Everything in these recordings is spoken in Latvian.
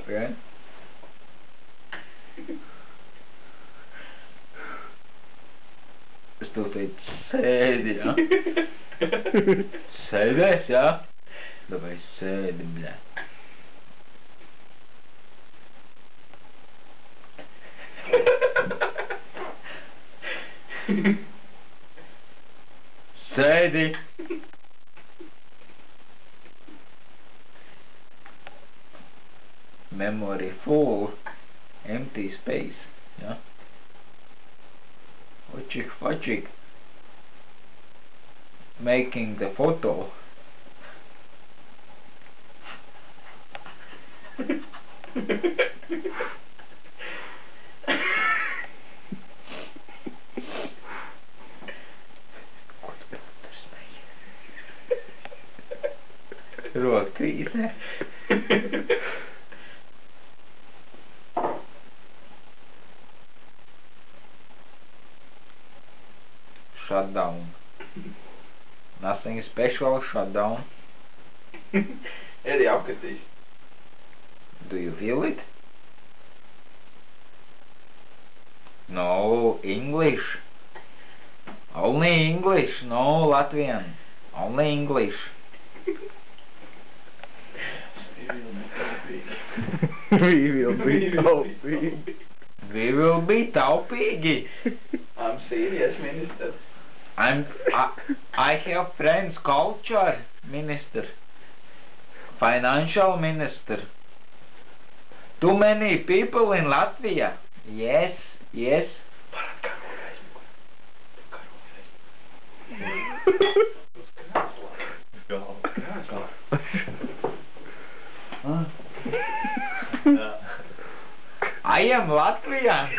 Okay. Tu teici sēdi, ja? Sēdēs, ja? Davai sēdi, bļā. Sēdi. Memory full. Empty space, ja? Fudging. Making the photo. Rokrīse. Shutdown. Nothing special, shutdown. Eddie apskatīs. Do you feel it? No, English. Only English, no Latvian. Only English. We will be taupīgi. We will be taupīgi. I'm serious, minister. I have friends, culture minister, financial minister. Too many people in Latvia. Yes. I am Latvian.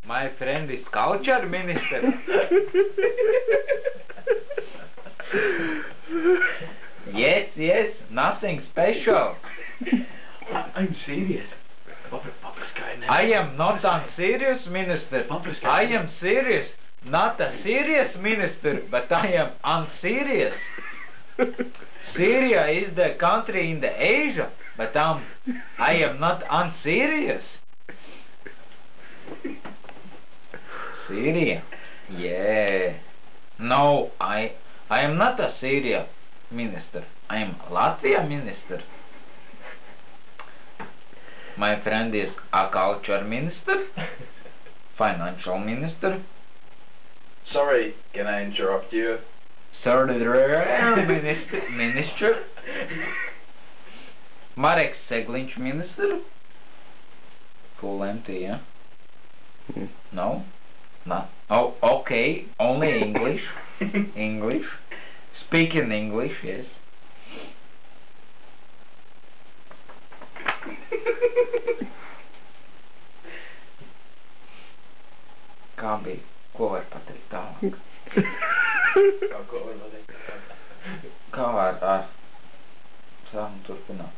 My friend is culture minister. Yes, nothing special. I'm serious. I am not unserious minister. I am serious. Not a serious minister, but I am unserious. Syria is the country in the Asia, but I am not unserious. Syria. Yeah. No, I am not a Syria minister. I am Latvia minister. My friend is a culture minister, financial minister. Sorry, can I interrupt you? Minister. Marek Segliņš minister. Full empty, yeah? No? No. Oh, okay. Only English. English. Speaking English, yes. Kā bija? Ko var pateikt tālāk? Kā ar sāmu turpināt?